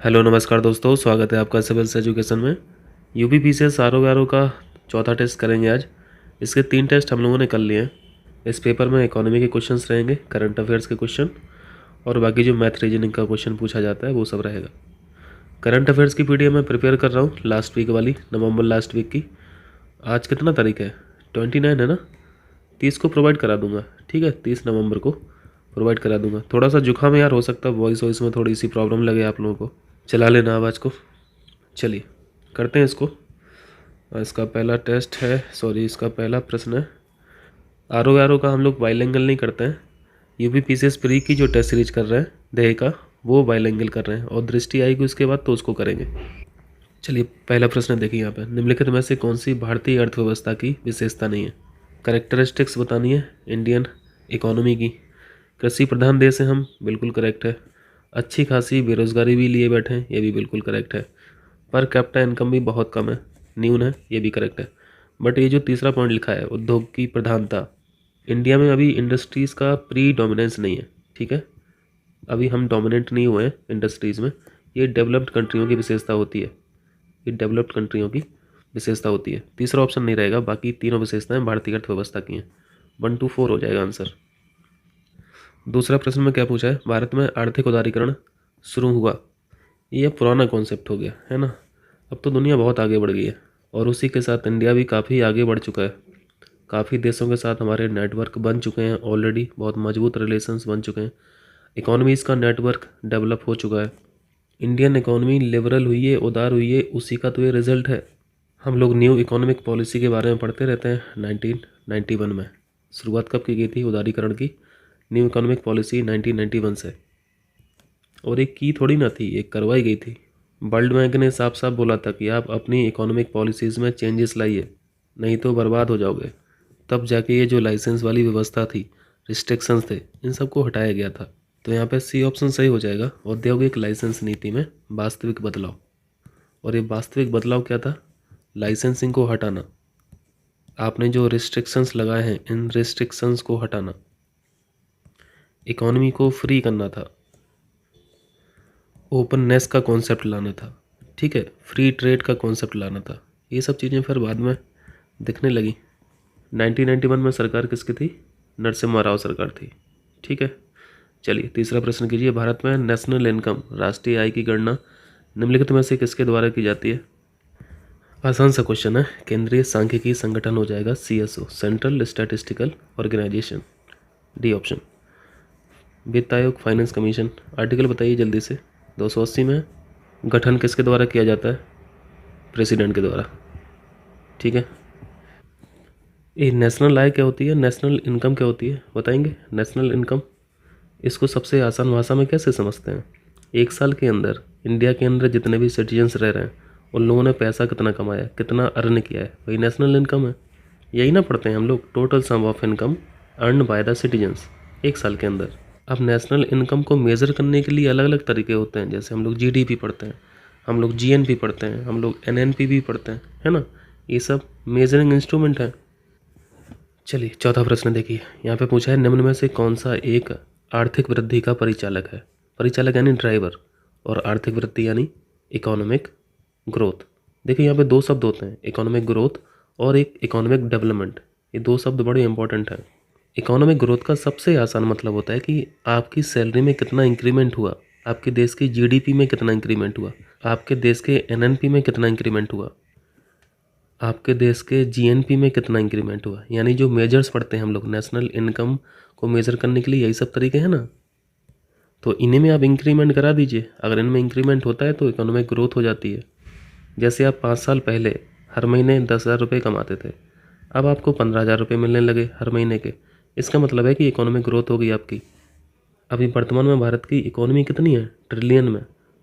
Hello नमस्कार दोस्तों, स्वागत है आपका सिविल्स एजुकेशन में। यूपी पीसीएस आर का चौथा टेस्ट करेंगे आज। इसके 3 टेस्ट हम लोगों ने कर लिए हैं। इस पेपर में इकोनॉमी के क्वेश्चंस रहेंगे, करंट अफेयर्स के क्वेश्चन और बाकी जो मैथ रीजनिंग का क्वेश्चन पूछा जाता है वो सब रहेगा। करंट अफेयर्स की पीडीएफ मैं प्रिपेयर कर रहा हूँ लास्ट वीक वाली, नवंबर लास्ट वीक की। आज कितना तारीख है? 29 है ना। 30 को प्रोवाइड करा दूंगा, ठीक है। 30 नवंबर को प्रोवाइड करा दूंगा। थोड़ा सा जुकाम यार, हो सकता है वॉइस में थोड़ी सी प्रॉब्लम लगे आप लोगों को। चला लेना आवाज़ को। चलिए करते हैं इसको। इसका पहला टेस्ट है, इसका पहला प्रश्न है। आर का हम लोग बाइलिंगुअल नहीं करते हैं। यूपी पीसीएस प्री की जो टेस्ट सीरीज कर रहे हैं देह का, वो बाइलिंगुअल कर रहे हैं और दृष्टि आएगी उसके बाद तो उसको करेंगे। चलिए पहला प्रश्न देखिए यहाँ पे। निम्नलिखित में से कौन सी भारतीय अर्थव्यवस्था की विशेषता नहीं है? करेक्टरिस्टिक्स बतानी है इंडियन इकोनॉमी की। कृषि प्रधान देश है हम, बिल्कुल करेक्ट है। अच्छी खासी बेरोजगारी भी लिए बैठे हैं, ये भी बिल्कुल करेक्ट है। पर कैपिटा इनकम भी बहुत कम है, न्यून है, ये भी करेक्ट है। बट ये जो तीसरा पॉइंट लिखा है, उद्योग की प्रधानता, इंडिया में अभी इंडस्ट्रीज़ का प्री डोमिनेंस नहीं है, ठीक है। अभी हम डोमिनेंट नहीं हुए हैं इंडस्ट्रीज़ में। ये डेवलप्ड कंट्रियों की विशेषता होती है, ये डेवलप्ड कंट्रियों की विशेषता होती है। तीसरा ऑप्शन नहीं रहेगा, बाकी तीनों विशेषताएं भारतीय अर्थव्यवस्था की हैं। 1 to 4 हो जाएगा आंसर। दूसरा प्रश्न में क्या पूछा है? भारत में आर्थिक उदारीकरण शुरू हुआ। ये अब पुराना कॉन्सेप्ट हो गया है ना। अब तो दुनिया बहुत आगे बढ़ गई है और उसी के साथ इंडिया भी काफ़ी आगे बढ़ चुका है। काफ़ी देशों के साथ हमारे नेटवर्क बन चुके हैं ऑलरेडी, बहुत मजबूत रिलेशंस बन चुके हैं। इकोनॉमीज़ का नेटवर्क डेवलप हो चुका है। इंडियन इकोनॉमी लिबरल हुई है, उदार हुई है, उसी का तो ये रिजल्ट है। हम लोग न्यू इकोनॉमिक पॉलिसी के बारे में पढ़ते रहते हैं। 1991 में शुरुआत कब की गई थी उदारीकरण की? न्यू इकोनॉमिक पॉलिसी 1991 से। और एक की थोड़ी ना थी, एक करवाई गई थी। वर्ल्ड बैंक ने साफ साफ बोला था कि आप अपनी इकोनॉमिक पॉलिसीज़ में चेंजेस लाइए, नहीं तो बर्बाद हो जाओगे। तब जाके ये जो लाइसेंस वाली व्यवस्था थी, रिस्ट्रिक्शंस थे, इन सबको हटाया गया था। तो यहाँ पे सी ऑप्शन सही हो जाएगा, औद्योगिक लाइसेंस नीति में वास्तविक बदलाव। और ये वास्तविक बदलाव क्या था? लाइसेंसिंग को हटाना। आपने जो रिस्ट्रिक्शंस लगाए हैं, इन रिस्ट्रिक्शंस को हटाना। इकोनॉमी को फ्री करना था, ओपननेस का कॉन्सेप्ट लाना था, ठीक है, फ्री ट्रेड का कॉन्सेप्ट लाना था। ये सब चीज़ें फिर बाद में दिखने लगी। 1991 में सरकार किसकी थी? नरसिम्हा राव सरकार थी, ठीक है। चलिए तीसरा प्रश्न कीजिए। भारत में नेशनल इनकम, राष्ट्रीय आय की गणना निम्नलिखित में से किसके द्वारा की जाती है? आसान सा क्वेश्चन है। केंद्रीय सांख्यिकी संगठन हो जाएगा, CSO, central statistical organisation, D option. वित्त आयोग, फाइनेंस कमीशन। आर्टिकल बताइए जल्दी से। 280 में गठन किसके द्वारा किया जाता है? प्रेसिडेंट के द्वारा, ठीक है। ये नेशनल आय क्या होती है, नेशनल इनकम क्या होती है बताएंगे? नेशनल इनकम, इसको सबसे आसान भाषा में कैसे समझते हैं? एक साल के अंदर इंडिया के अंदर जितने भी सिटीजन्स रह रहे हैं, उन लोगों ने पैसा कितना कमाया, कितना अर्न किया है, वही नेशनल इनकम है। यही ना पढ़ते हैं हम लोग, total sum of income earn by the citizens एक साल के अंदर। अब नेशनल इनकम को मेज़र करने के लिए अलग अलग तरीके होते हैं। जैसे हम लोग GDP पढ़ते हैं, हम लोग GNP पढ़ते हैं, हम लोग NNP भी पढ़ते हैं, है ना। ये सब मेजरिंग इंस्ट्रूमेंट है। चलिए चौथा प्रश्न देखिए। यहाँ पे पूछा है, निम्न में से कौन सा एक आर्थिक वृद्धि का परिचालक है? परिचालक यानी ड्राइवर, और आर्थिक वृद्धि यानी इकोनॉमिक ग्रोथ। देखिए यहाँ पे 2 शब्द होते हैं, इकोनॉमिक ग्रोथ और एक इकोनॉमिक डेवलपमेंट। ये 2 शब्द बड़े इंपॉर्टेंट हैं। इकोनॉमिक ग्रोथ का सबसे आसान मतलब होता है कि आपकी सैलरी में कितना इंक्रीमेंट हुआ, आपके देश की GDP में कितना इंक्रीमेंट हुआ, आपके देश के NNP में कितना इंक्रीमेंट हुआ, आपके देश के GNP में कितना इंक्रीमेंट हुआ। यानी जो मेजर्स पढ़ते हैं हम लोग नेशनल इनकम को मेज़र करने के लिए, यही सब तरीके हैं ना। तो इन्हीं में आप इंक्रीमेंट करा दीजिए। अगर इनमें इंक्रीमेंट होता है तो इकोनॉमिक ग्रोथ हो जाती है। जैसे आप 5 साल पहले हर महीने 10,000 रुपये कमाते थे, अब आपको 15,000 रुपये मिलने लगे हर महीने के। इसका मतलब है कि इकोनॉमिक ग्रोथ हो गई आपकी। अभी वर्तमान में भारत की इकोनॉमी कितनी है ट्रिलियन में?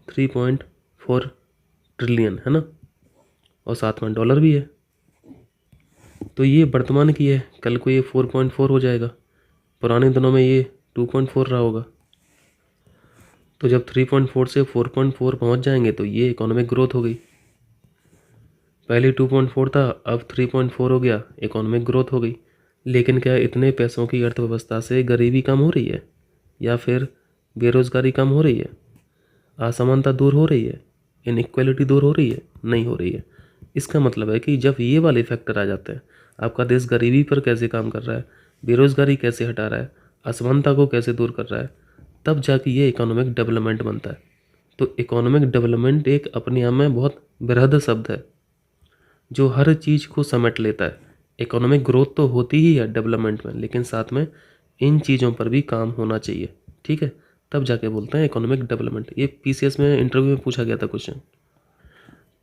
3.4 ट्रिलियन है ना, और साथ में डॉलर भी है। तो ये वर्तमान की है, कल को ये 4.4 हो जाएगा। पुराने दिनों में ये 2.4 रहा होगा। तो जब 3.4 से 4.4 पहुंच जाएंगे तो ये इकोनॉमिक ग्रोथ हो गई। पहले 2.4 था, अब 3.4 हो गया, इकोनॉमिक ग्रोथ हो गई। लेकिन क्या इतने पैसों की अर्थव्यवस्था से गरीबी कम हो रही है या फिर बेरोज़गारी कम हो रही है? असमानता दूर हो रही है, इनइक्वालिटी दूर हो रही है, नहीं हो रही है। इसका मतलब है कि जब ये वाले फैक्टर आ जाते हैं, आपका देश गरीबी पर कैसे काम कर रहा है, बेरोजगारी कैसे हटा रहा है, असमानता को कैसे दूर कर रहा है, तब जाके ये इकोनॉमिक डेवलपमेंट बनता है। तो इकोनॉमिक डेवलपमेंट एक अपने आप में बहुत बृहद शब्द है जो हर चीज़ को समेट लेता है। इकोनॉमिक ग्रोथ तो होती ही है डेवलपमेंट में, लेकिन साथ में इन चीज़ों पर भी काम होना चाहिए, ठीक है, तब जाके बोलते हैं इकोनॉमिक डेवलपमेंट। ये पीसीएस में इंटरव्यू में पूछा गया था क्वेश्चन,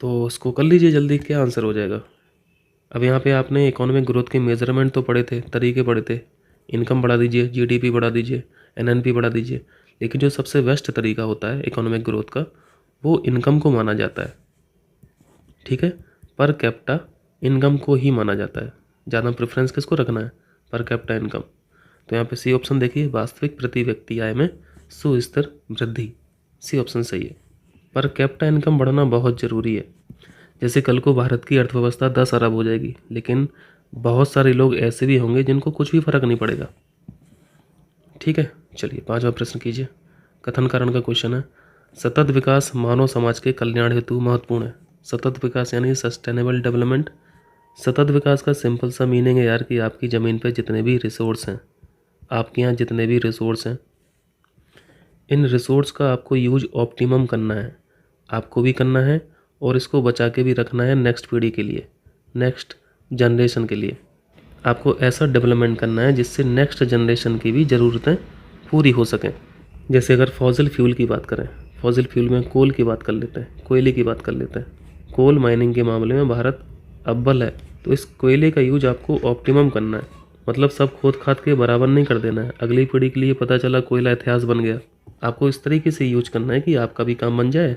तो उसको कर लीजिए जल्दी, क्या आंसर हो जाएगा। अब यहाँ पे आपने इकोनॉमिक ग्रोथ के मेजरमेंट तो पढ़े थे, तरीके पढ़े थे, इनकम बढ़ा दीजिए, जीडीपी बढ़ा दीजिए, एनएनपी बढ़ा दीजिए, लेकिन जो सबसे बेस्ट तरीका होता है इकोनॉमिक ग्रोथ का, वो इनकम को माना जाता है, ठीक है, पर कैपिटा इनकम को ही माना जाता है। ज़्यादा प्रेफरेंस किसको रखना है, पर कैपिटा इनकम। तो यहाँ पे सी ऑप्शन देखिए, वास्तविक प्रति व्यक्ति आय में सुस्थिर वृद्धि, सी ऑप्शन सही है। पर कैपिटा इनकम बढ़ना बहुत ज़रूरी है। जैसे कल को भारत की अर्थव्यवस्था 10 अरब हो जाएगी, लेकिन बहुत सारे लोग ऐसे भी होंगे जिनको कुछ भी फर्क नहीं पड़ेगा, ठीक है। चलिए 5वां प्रश्न कीजिए। कथन कारण का क्वेश्चन है, सतत विकास मानव समाज के कल्याण हेतु महत्वपूर्ण है। सतत विकास यानी सस्टेनेबल डेवलपमेंट। सतत विकास का सिंपल सा मीनिंग है यार कि आपकी ज़मीन पे जितने भी रिसोर्स हैं, आपके यहाँ जितने भी रिसोर्स हैं, इन रिसोर्स का आपको यूज ऑप्टिमम करना है, आपको भी करना है, और इसको बचा के भी रखना है नेक्स्ट पीढ़ी के लिए, नेक्स्ट जनरेशन के लिए। आपको ऐसा डेवलपमेंट करना है जिससे नेक्स्ट जनरेशन की भी ज़रूरतें पूरी हो सकें। जैसे अगर फॉसिल फ्यूल की बात करें, फॉसिल फ्यूल में कोल की बात कर लेते हैं, कोयले की बात कर लेते हैं। कोल माइनिंग के मामले में भारत अव्वल है, तो इस कोयले का यूज आपको ऑप्टिमम करना है, मतलब सब खोद खाद के बराबर नहीं कर देना है। अगली पीढ़ी के लिए पता चला कोयला इतिहास बन गया, आपको इस तरीके से यूज करना है कि आपका भी काम बन जाए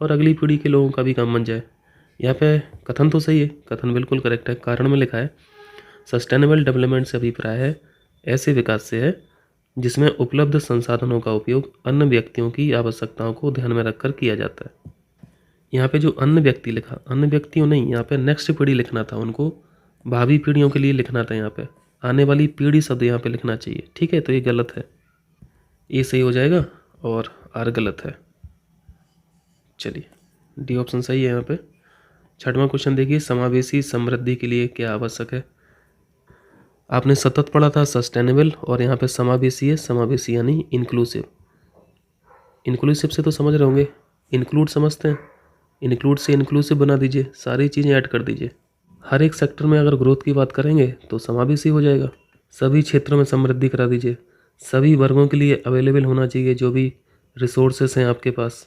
और अगली पीढ़ी के लोगों का भी काम बन जाए। यहाँ पे कथन तो सही है, कथन बिल्कुल करेक्ट है। कारण में लिखा है, सस्टेनेबल डेवलपमेंट से अभिप्राय है ऐसे विकास से है जिसमें उपलब्ध संसाधनों का उपयोग अन्य व्यक्तियों की आवश्यकताओं को ध्यान में रखकर किया जाता है। यहाँ पे जो अन्य व्यक्ति लिखा, अन्य व्यक्तियों नहीं, यहाँ पे नेक्स्ट पीढ़ी लिखना था, उनको भावी पीढ़ियों के लिए लिखना था। यहाँ पे आने वाली पीढ़ी शब्द यहाँ पे लिखना चाहिए, ठीक है, तो ये गलत है, ये सही हो जाएगा और आर गलत है। चलिए डी ऑप्शन सही है यहाँ पे। 6वां क्वेश्चन देखिए, समावेशी समृद्धि के लिए क्या आवश्यक है। आपने सतत पढ़ा था सस्टेनेबल, और यहाँ पे समावेशी है, समावेशी यानी इंक्लूसिव। इंक्लूसिव से तो समझ रहे होंगे, इंक्लूड समझते हैं, इंक्लूड से इंक्लूसिव बना दीजिए, सारी चीज़ें ऐड कर दीजिए। हर एक सेक्टर में अगर ग्रोथ की बात करेंगे तो समावेशी हो जाएगा। सभी क्षेत्रों में समृद्धि करा दीजिए, सभी वर्गों के लिए अवेलेबल होना चाहिए जो भी रिसोर्सेस हैं आपके पास।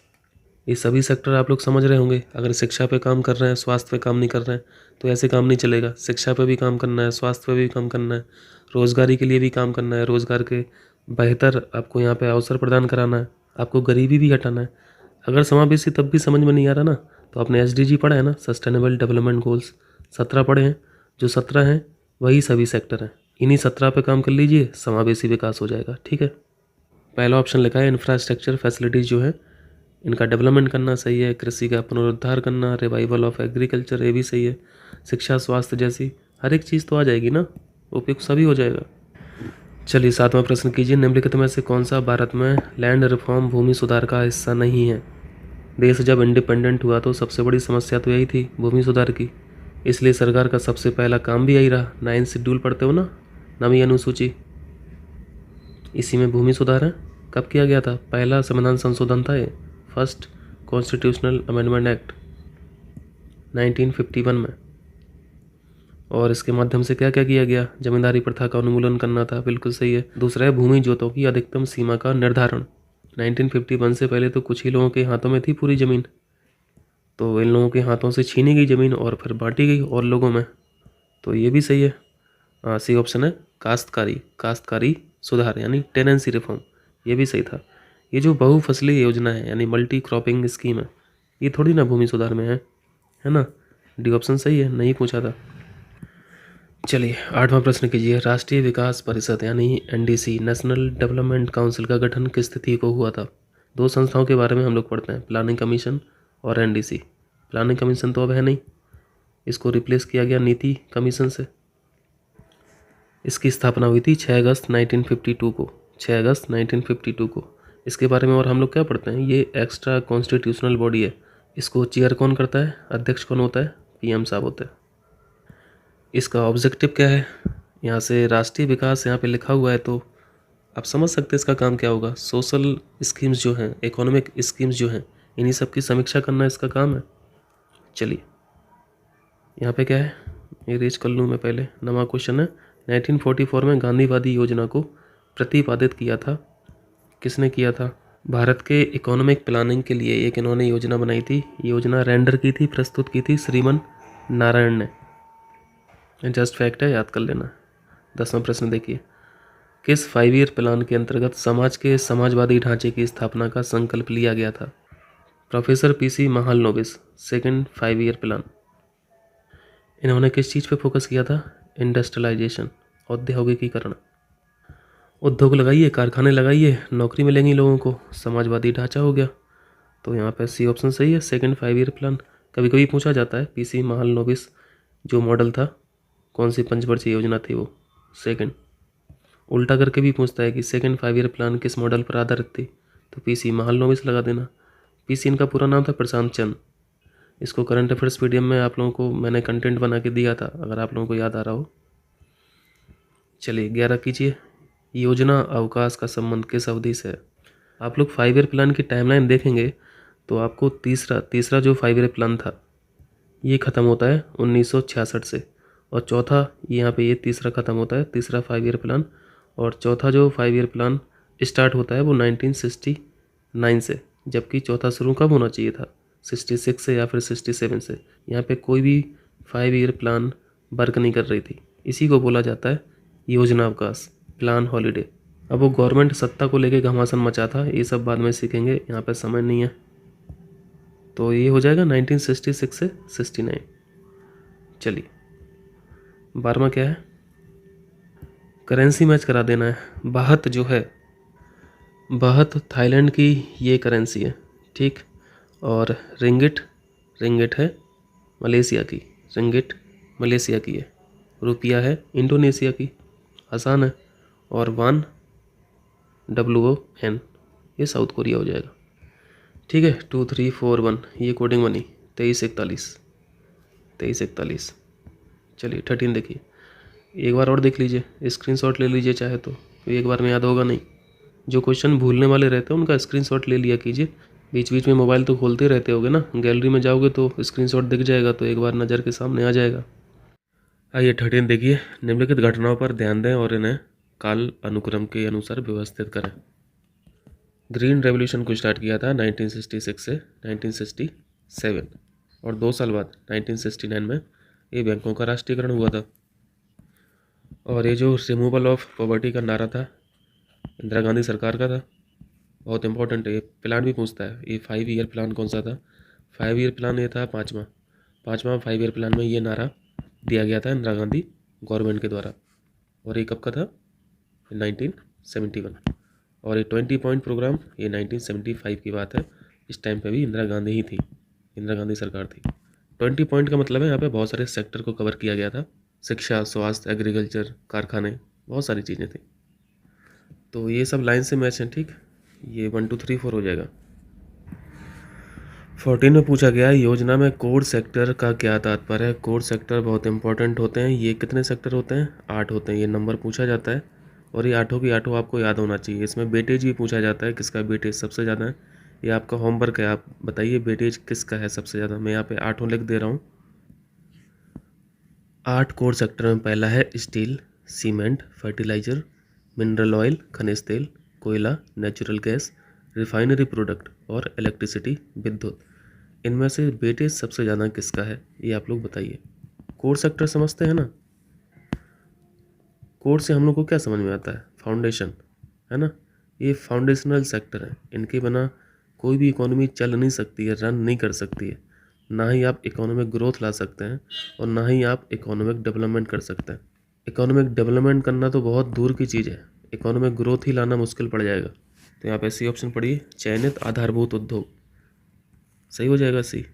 ये सभी सेक्टर आप लोग समझ रहे होंगे। अगर शिक्षा पे काम कर रहे हैं, स्वास्थ्य पे काम नहीं कर रहे हैं, तो ऐसे काम नहीं चलेगा। शिक्षा पे भी काम करना है, स्वास्थ्य पे भी काम करना है, रोज़गारी के लिए भी काम करना है, रोज़गार के बेहतर आपको यहाँ पे अवसर प्रदान कराना है, आपको गरीबी भी हटाना है। अगर समावेशी तब भी समझ में नहीं आ रहा ना, तो आपने एसडीजी पढ़ा है ना, सस्टेनेबल डेवलपमेंट गोल्स 17 पढ़े हैं, जो 17 हैं वही सभी सेक्टर हैं। इन्हीं 17 पे काम कर लीजिए, समावेशी विकास हो जाएगा, ठीक है। पहला ऑप्शन लिखा है इंफ्रास्ट्रक्चर फैसिलिटीज़ जो है इनका डेवलपमेंट करना सही है। कृषि का पुनरुद्धार करना, रिवाइवल ऑफ एग्रीकल्चर, ये भी सही है। शिक्षा स्वास्थ्य जैसी हर एक चीज़ तो आ जाएगी ना, उपयुक्त सभी हो जाएगा। चलिए 7वां प्रश्न कीजिए, निम्नलिखित में से कौन सा भारत में लैंड रिफॉर्म भूमि सुधार का हिस्सा नहीं है। देश जब इंडिपेंडेंट हुआ तो सबसे बड़ी समस्या तो यही थी, भूमि सुधार की, इसलिए सरकार का सबसे पहला काम भी यही रहा। 9 शेड्यूल पढ़ते हो ना, 9वीं अनुसूची, इसी में भूमि सुधार है। कब किया गया था, पहला संविधान संशोधन था ये, फर्स्ट कॉन्स्टिट्यूशनल अमेंडमेंट एक्ट 1951 में। और इसके माध्यम से क्या क्या किया गया, जमींदारी प्रथा का उन्मूलन करना था, बिल्कुल सही है। दूसरा है भूमि जोतों की अधिकतम सीमा का निर्धारण। 1951 से पहले तो कुछ ही लोगों के हाथों में थी पूरी ज़मीन, तो इन लोगों के हाथों से छीनी गई ज़मीन और फिर बांटी गई और लोगों में, तो ये भी सही है। सी ऑप्शन है काश्तकारी सुधार यानी टेनेंसी रिफॉर्म, ये भी सही था। ये जो बहुफसली योजना है यानी मल्टी क्रॉपिंग स्कीम है, ये थोड़ी ना भूमि सुधार में है ना। डी ऑप्शन सही है, नहीं पूछा था। चलिए 8वां प्रश्न कीजिए, राष्ट्रीय विकास परिषद यानी एनडीसी, नेशनल डेवलपमेंट काउंसिल का गठन किस तिथि को हुआ था। 2 संस्थाओं के बारे में हम लोग पढ़ते हैं, प्लानिंग कमीशन और एनडीसी। प्लानिंग कमीशन तो अब है नहीं, इसको रिप्लेस किया गया नीति कमीशन से। इसकी स्थापना हुई थी 6 अगस्त 1952 को, 6 अगस्त 1952 को। इसके बारे में और हम लोग क्या पढ़ते हैं, ये एक्स्ट्रा कॉन्स्टिट्यूशनल बॉडी है। इसको चेयर कौन करता है, अध्यक्ष कौन होता है, पीएम साहब होते हैं। इसका ऑब्जेक्टिव क्या है, यहाँ से राष्ट्रीय विकास यहाँ पे लिखा हुआ है, तो आप समझ सकते हैं इसका काम क्या होगा। सोशल स्कीम्स जो हैं, इकोनॉमिक स्कीम्स जो हैं, इन्हीं सब की समीक्षा करना इसका काम है। चलिए यहाँ पे क्या है, ये रीच कर लूँ मैं पहले। नवा क्वेश्चन है, 1944 में गांधीवादी योजना को प्रतिपादित किया था, किसने किया था। भारत के इकोनॉमिक प्लानिंग के लिए एक इन्होंने योजना बनाई थी। योजना रेंडर की थी, प्रस्तुत की थी श्रीमन नारायण ने। जस्ट फैक्ट है, याद कर लेना। 10वां प्रश्न देखिए, किस 5 ईयर प्लान के अंतर्गत समाज के समाजवादी ढांचे की स्थापना का संकल्प लिया गया था। Professor PC Mahalanobis, second 5 year plan. इन्होंने किस चीज़ पे फोकस किया था, इंडस्ट्रियलाइजेशन, औद्योगिकीकरण। उद्योग लगाइए, कारखाने लगाइए, नौकरी मिलेंगी लोगों को, समाजवादी ढांचा हो गया। तो यहाँ पे सी ऑप्शन सही है, सेकंड 5 ईयर प्लान। कभी कभी पूछा जाता है पीसी महालनोबिस जो मॉडल था, कौन सी पंचवर्षीय योजना थी वो, सेकंड। उल्टा करके भी पूछता है कि सेकंड 5 ईयर प्लान किस मॉडल पर आधारित थी, तो पीसी महालनोबिस लगा देना। पीसी इनका पूरा नाम था प्रशांत चंद। इसको करंट अफेयर्स पीडीएफ में आप लोगों को मैंने कंटेंट बना के दिया था, अगर आप लोगों को याद आ रहा हो। चलिए 11 कीजिए, योजना अवकाश का संबंध किस अवधि से है। आप लोग 5 ईयर प्लान की टाइमलाइन देखेंगे तो आपको तीसरा जो 5 ईयर प्लान था ये ख़त्म होता है 1966 से, और चौथा यहाँ पे ये तीसरा ख़त्म होता है, तीसरा 5 ईयर प्लान। और चौथा जो 5 ईयर प्लान स्टार्ट होता है वो 1969 से, जबकि चौथा शुरू कब होना चाहिए था, 66 से या फिर 67 से। यहाँ पे कोई भी 5 ईयर प्लान वर्क नहीं कर रही थी, इसी को बोला जाता है योजना अवकाश, प्लान हॉलीडे। अब वो गवर्नमेंट सत्ता को लेके घमासान मचा था, ये सब बाद में सीखेंगे, यहाँ पे समय नहीं है। तो ये हो जाएगा 1966 से 69। चलिए 12वां क्या है, करेंसी मैच करा देना है। बाहत जो है, बाहत थाईलैंड की ये करेंसी है, ठीक। और रिंगिट है मलेशिया की, रिंगिट मलेशिया की है। रुपया है इंडोनेशिया की, आसान है। और वान WON ये साउथ कोरिया हो जाएगा, ठीक है। 2 3 4 1 ये कोडिंग बनी 2341। चलिए 13 देखिए, एक बार और देख लीजिए, स्क्रीनशॉट ले लीजिए चाहे तो एक बार में याद होगा नहीं। जो क्वेश्चन भूलने वाले रहते हैं उनका स्क्रीनशॉट ले लिया कीजिए। बीच बीच में मोबाइल तो खोलते रहते होगे ना, गैलरी में जाओगे तो स्क्रीनशॉट दिख जाएगा, तो एक बार नज़र के सामने आ जाएगा। आइए 13 देखिए, निम्नलिखित घटनाओं पर ध्यान दें और इन्हें काल अनुक्रम के अनुसार व्यवस्थित करें। ग्रीन रेवोल्यूशन को स्टार्ट किया था 1966 से 1967, और 2 साल बाद 1969 में ये बैंकों का राष्ट्रीयकरण हुआ था। और ये जो रिमूवल ऑफ पॉवर्टी का नारा था इंदिरा गांधी सरकार का था, बहुत इंपॉर्टेंट है। ये प्लान भी पूछता है, ये 5 ईयर प्लान कौन सा था। 5 ईयर प्लान ये था पाँचवा 5 ईयर प्लान में ये नारा दिया गया था इंदिरा गांधी गवर्नमेंट के द्वारा। और ये कब का था, 1971। और ये 20 पॉइंट प्रोग्राम ये 1975 की बात है। इस टाइम पे भी इंदिरा गांधी ही थी, इंदिरा गांधी सरकार थी। 20 पॉइंट का मतलब है यहाँ पे बहुत सारे सेक्टर को कवर किया गया था, शिक्षा, स्वास्थ्य, एग्रीकल्चर, कारखाने, बहुत सारी चीज़ें थी। तो ये सब लाइन से मैच हैं, ठीक। ये 1 2 3 4 हो जाएगा। 14 में पूछा गया, योजना में कोर सेक्टर का क्या तात्पर्य है। कोर सेक्टर बहुत इंपॉर्टेंट होते हैं। ये कितने सेक्टर होते हैं, 8 होते हैं। ये नंबर पूछा जाता है और ये 8 की 8 आपको याद होना चाहिए। इसमें वेटेज भी पूछा जाता है, किसका वेटेज सबसे ज़्यादा है। ये आपका होमवर्क है, आप बताइए वेटेज किसका है सबसे ज़्यादा। मैं यहाँ पे 8 लिख दे रहा हूँ। 8 कोर सेक्टर में पहला है steel, cement, fertiliser, mineral oil, खनिज तेल, कोयला, नेचुरल गैस, रिफाइनरी प्रोडक्ट और इलेक्ट्रिसिटी, विद्युत। इनमें से वेटेज सबसे ज़्यादा किसका है, ये आप लोग बताइए। कोर सेक्टर समझते हैं ना, कोर से हम लोग को क्या समझ में आता है, फाउंडेशन, है ना। ये फाउंडेशनल सेक्टर है, इनके बिना कोई भी इकोनॉमी चल नहीं सकती है, रन नहीं कर सकती है। ना ही आप इकोनॉमिक ग्रोथ ला सकते हैं और ना ही आप इकोनॉमिक डेवलपमेंट कर सकते हैं। इकोनॉमिक डेवलपमेंट करना तो बहुत दूर की चीज़ है, इकोनॉमिक ग्रोथ ही लाना मुश्किल पड़ जाएगा। तो यहाँ पे सी ऑप्शन पढ़िए, चयनित आधारभूत उद्योग, सही हो जाएगा सी।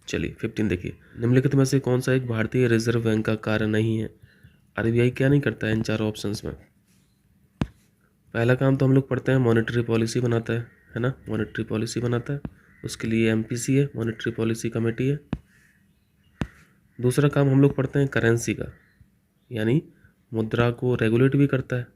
चलिए 15 देखिए, निम्नलिखित में से कौन सा एक भारतीय रिजर्व बैंक का कार्य नहीं है। RBI क्या नहीं करता है इन चारों ऑप्शंस में। पहला काम तो हम लोग पढ़ते हैं मॉनेटरी पॉलिसी बनाता है ना, मॉनेटरी पॉलिसी बनाता है, उसके लिए एमपीसी है, मॉनेटरी पॉलिसी कमेटी है। दूसरा काम हम लोग पढ़ते हैं करेंसी का, यानी मुद्रा को रेगुलेट भी करता है,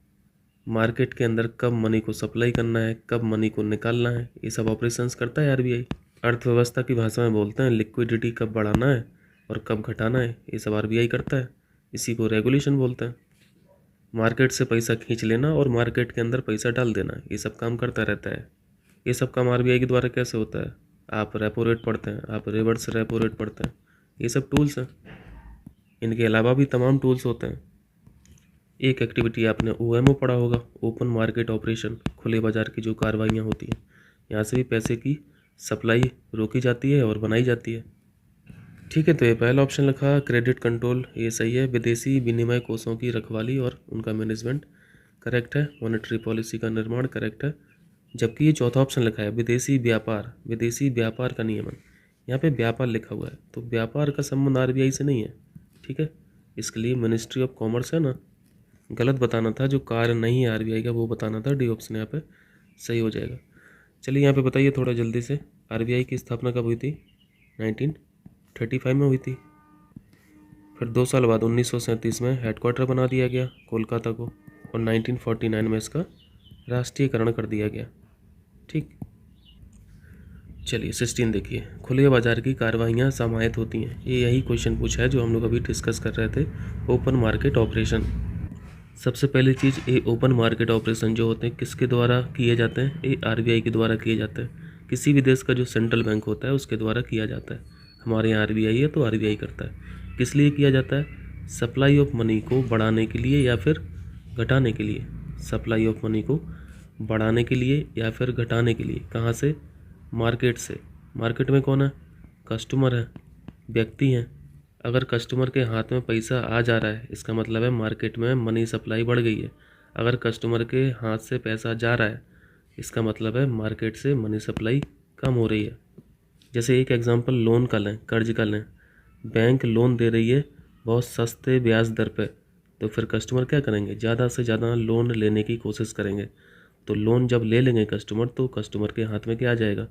मार्केट के अंदर कब मनी को सप्लाई करना है, कब मनी को निकालना है, ये सब ऑपरेशंस करता है आरबीआई। अर्थव्यवस्था की भाषा में बोलते हैं लिक्विडिटी कब बढ़ाना है और कब घटाना है, ये सब आरबीआई करता है, इसी को रेगुलेशन बोलते हैं। मार्केट से पैसा खींच लेना और मार्केट के अंदर पैसा डाल देना, ये सब काम करता रहता है। ये सब काम आरबीआई के द्वारा कैसे होता है? आप रेपो रेट पढ़ते हैं, आप रिवर्स रेपो रेट पढ़ते हैं, ये सब टूल्स हैं। इनके अलावा भी तमाम टूल्स होते हैं। एक एक्टिविटी आपने ओएमओ पढ़ा होगा, ओपन मार्केट ऑपरेशन, खुले बाजार की जो कार्रवाइयाँ होती हैं, यहाँ से भी पैसे की सप्लाई रोकी जाती है और बनाई जाती है। ठीक है, तो ये पहला ऑप्शन लिखा क्रेडिट कंट्रोल, ये सही है। विदेशी विनिमय कोषों की रखवाली और उनका मैनेजमेंट करेक्ट है। मॉनेटरी पॉलिसी का निर्माण करेक्ट है। जबकि ये चौथा ऑप्शन लिखा है विदेशी व्यापार का नियमन, यहाँ पे व्यापार लिखा हुआ है, तो व्यापार का संबंध आरबीआई से नहीं है। ठीक है, इसके लिए मिनिस्ट्री ऑफ कॉमर्स है ना, गलत बताना था, जो कार्य नहीं है आरबीआई का वो बताना था। डी ऑप्शन यहाँ पे सही हो जाएगा। चलिए यहाँ पे बताइए थोड़ा जल्दी से, आरबीआई की स्थापना कब हुई थी? 1935 में हुई थी। फिर 2 साल बाद 1937 में हेडक्वार्टर बना दिया गया कोलकाता को, और 1949 में इसका राष्ट्रीयकरण कर दिया गया। ठीक, चलिए 16 देखिए, खुले बाजार की कार्रवाइयाँ समाहित होती हैं। ये यही क्वेश्चन पूछा है जो हम लोग अभी डिस्कस कर रहे थे, ओपन मार्केट ऑपरेशन। सबसे पहली चीज़, ये ओपन मार्केट ऑपरेशन जो होते हैं किसके द्वारा किए जाते हैं? ये आरबीआई के द्वारा किए जाते हैं। किसी भी देश का जो सेंट्रल बैंक होता है उसके द्वारा किया जाता है। हमारे यहाँ आरबीआई है तो आरबीआई करता है। किस लिए किया जाता है? सप्लाई ऑफ मनी को बढ़ाने के लिए या फिर घटाने के लिए। सप्लाई ऑफ मनी को बढ़ाने के लिए या फिर घटाने के लिए। कहाँ से? मार्केट से। मार्केट में कौन है? कस्टमर है, व्यक्ति हैं। अगर कस्टमर के हाथ में पैसा आ जा रहा है इसका मतलब है मार्केट में मनी सप्लाई बढ़ गई है। अगर कस्टमर के हाथ से पैसा जा रहा है इसका मतलब है मार्केट से मनी सप्लाई कम हो रही है। जैसे एक एग्जांपल लोन का लें, कर्ज का लें। बैंक लोन दे रही है बहुत सस्ते ब्याज दर पे, तो फिर कस्टमर क्या करेंगे? ज़्यादा से ज़्यादा लोन लेने की कोशिश करेंगे। तो लोन जब ले लेंगे कस्टमर तो कस्टमर के हाथ में क्या आ जाएगा?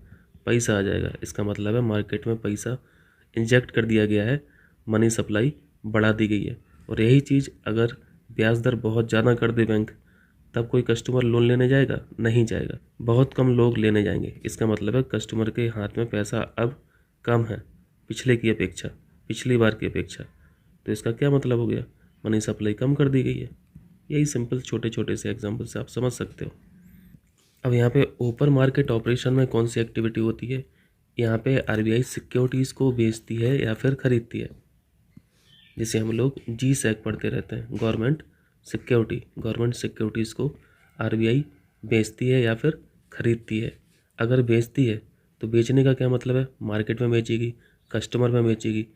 पैसा आ जाएगा। इसका मतलब है मार्केट में पैसा इंजेक्ट कर दिया गया है, मनी सप्लाई बढ़ा दी गई है। और यही चीज़ अगर ब्याज दर बहुत ज़्यादा कर दे बैंक, तब कोई कस्टमर लोन लेने जाएगा? नहीं जाएगा, बहुत कम लोग लेने जाएंगे। इसका मतलब है कस्टमर के हाथ में पैसा अब कम है पिछले की अपेक्षा, पिछली बार की अपेक्षा। तो इसका क्या मतलब हो गया? मनी सप्लाई कम कर दी गई है। यही सिंपल छोटे छोटे से एग्जाम्पल से आप समझ सकते हो। अब यहाँ पे ओपन मार्केट ऑपरेशन में कौन सी एक्टिविटी होती है? यहाँ पे आरबीआई सिक्योरिटीज़ को बेचती है या फिर ख़रीदती है। जिसे हम लोग जी सैक पढ़ते रहते हैं, गवर्नमेंट सिक्योरिटीज़ को आरबीआई बेचती है या फिर ख़रीदती है। अगर बेचती है तो बेचने का क्या मतलब है? मार्केट में बेचेगी, कस्टमर में बेचेगी।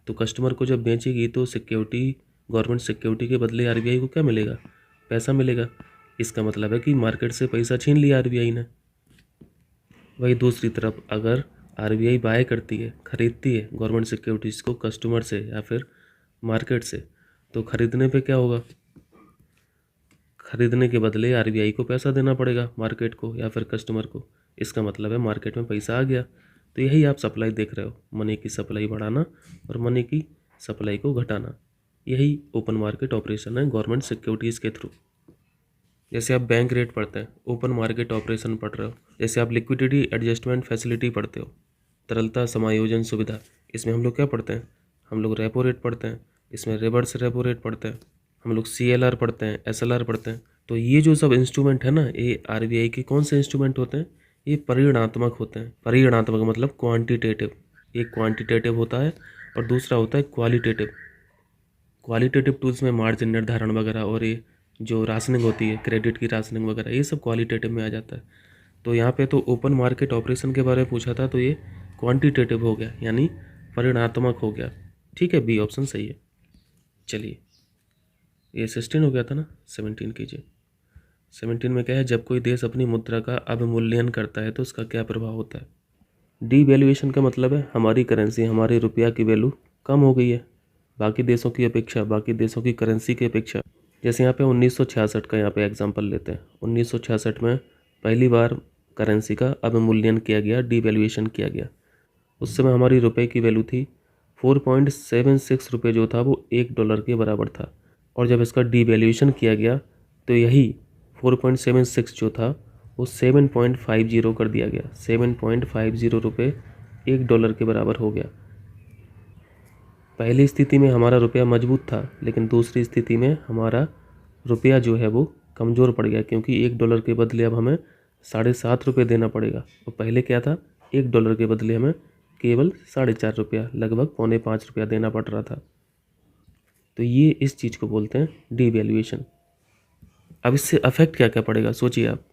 तो कस्टमर को जब बेचेगी तो गवर्नमेंट सिक्योरिटी के बदले आरबीआई को क्या मिलेगा? पैसा मिलेगा। इसका मतलब है कि मार्केट से पैसा छीन लिया आरबीआई ने। वही दूसरी तरफ अगर आरबीआई बाय करती है, ख़रीदती है गवर्नमेंट सिक्योरिटीज़ को कस्टमर से या फिर मार्केट से, तो ख़रीदने पे क्या होगा? ख़रीदने के बदले आरबीआई को पैसा देना पड़ेगा मार्केट को या फिर कस्टमर को। इसका मतलब है मार्केट में पैसा आ गया। तो यही आप सप्लाई देख रहे हो, मनी की सप्लाई बढ़ाना और मनी की सप्लाई को घटाना। यही ओपन मार्केट ऑपरेशन है गवर्नमेंट सिक्योरिटीज़ के थ्रू। जैसे आप बैंक रेट पढ़ते हैं, ओपन मार्केट ऑपरेशन पढ़ रहे हो। जैसे आप लिक्विडिटी एडजस्टमेंट फैसिलिटी पढ़ते हो, तरलता समायोजन सुविधा, इसमें हम लोग क्या पढ़ते हैं? हम लोग रेपो रेट पढ़ते हैं। इसमें रिवर्स रेपो रेट पढ़ते हैं। हम लोग CLR पढ़ते हैं, SLR पढ़ते हैं। तो ये जो सब इंस्ट्रूमेंट है ना, ये आरबीआई के कौन से इंस्ट्रूमेंट होते हैं? ये परिगणात्मक होते हैं। परिगणात्मक मतलब क्वांटिटेटिव। एक क्वांटिटेटिव होता है और दूसरा होता है क्वालिटेटिव। क्वालिटेटिव टूल्स में मार्जिन निर्धारण वगैरह और ये जो राशनिंग होती है, क्रेडिट की राशनिंग वगैरह, ये सब क्वालिटेटिव में आ जाता है। तो यहाँ पे तो ओपन मार्केट ऑपरेशन के बारे में पूछा था, तो ये क्वांटिटेटिव हो गया, यानी परिणात्मक हो गया। ठीक है, बी ऑप्शन सही है। चलिए, ये 16 हो गया था ना, 17 कीजिए। 17 में क्या है? जब कोई देश अपनी मुद्रा का अवमूल्यन करता है तो उसका क्या प्रभाव होता है? डीवैल्यूएशन का मतलब है हमारी करेंसी, हमारे रुपया की वैल्यू कम हो गई है बाकी देशों की अपेक्षा, बाकी देशों की करेंसी की अपेक्षा। जैसे यहाँ पे 1966 का यहाँ पे एग्जांपल लेते हैं। 1966 में पहली बार करेंसी का अवमूल्यन किया गया, डिवैल्यूएशन किया गया। उस समय हमारी रुपए की वैल्यू थी 4.76 रुपये, जो था वो $1 के बराबर था। और जब इसका डिवैल्यूएशन किया गया तो यही 4.76 जो था वो 7.50 कर दिया गया। 7.50 रुपये $1 के बराबर हो गया। पहली स्थिति में हमारा रुपया मजबूत था, लेकिन दूसरी स्थिति में हमारा रुपया जो है वो कमज़ोर पड़ गया, क्योंकि $1 के बदले अब हमें 7.5 रुपये देना पड़ेगा। और पहले क्या था, $1 के बदले हमें केवल 4.5 रुपया, लगभग ₹4.25 देना पड़ रहा था। तो ये इस चीज़ को बोलते हैं डिवैल्यूएशन। अब इससे अफेक्ट क्या क्या पड़ेगा सोचिए आप।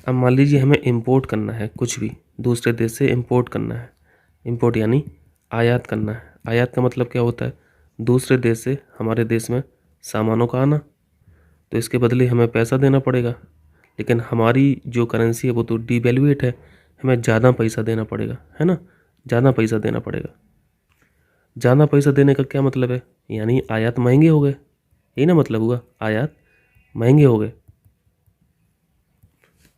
अब मान लीजिए हमें इंपोर्ट करना है, कुछ भी दूसरे देश से इंपोर्ट करना है। इंपोर्ट यानी आयात करना है। आयात का मतलब क्या होता है, दूसरे देश से हमारे देश में सामानों का आना। तो इसके बदले हमें पैसा देना पड़ेगा, लेकिन हमारी जो करेंसी है वो तो डिवैल्यूएट है, हमें ज़्यादा पैसा देना पड़ेगा, है ना। ज़्यादा पैसा देना पड़ेगा। ज़्यादा पैसा देने का क्या मतलब है, यानी आयात महंगे हो गए, यही ना मतलब हुआ, आयात महंगे हो गए।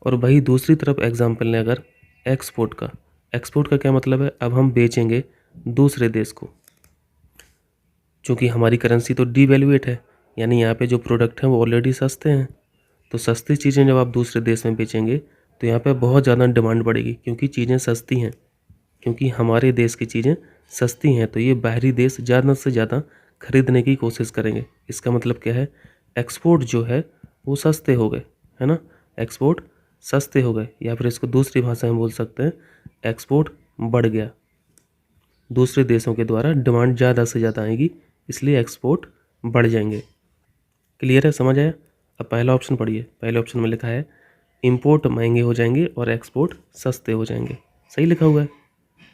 और वही दूसरी तरफ एग्जाम्पल लें अगर एक्सपोर्ट का। एक्सपोर्ट का क्या मतलब है, अब हम बेचेंगे दूसरे देश को। चूँकि हमारी करेंसी तो डिवैल्यूएट है, यानी यहाँ पे जो प्रोडक्ट हैं वो ऑलरेडी सस्ते हैं। तो सस्ती चीज़ें जब आप दूसरे देश में बेचेंगे तो यहाँ पे बहुत ज़्यादा डिमांड बढ़ेगी, क्योंकि चीज़ें सस्ती हैं। क्योंकि हमारे देश की चीज़ें सस्ती हैं तो ये बाहरी देश ज़्यादा से ज़्यादा खरीदने की कोशिश करेंगे। इसका मतलब क्या है, एक्सपोर्ट जो है वो सस्ते हो गए, है ना। एक्सपोर्ट सस्ते हो गए, या फिर इसको दूसरी भाषा में बोल सकते हैं एक्सपोर्ट बढ़ गया। दूसरे देशों के द्वारा डिमांड ज़्यादा से ज़्यादा आएगी, इसलिए एक्सपोर्ट बढ़ जाएंगे। क्लियर है, समझ आया। अब पहला ऑप्शन पढ़िए। पहले ऑप्शन में लिखा है इंपोर्ट महंगे हो जाएंगे और एक्सपोर्ट सस्ते हो जाएंगे। सही लिखा हुआ है,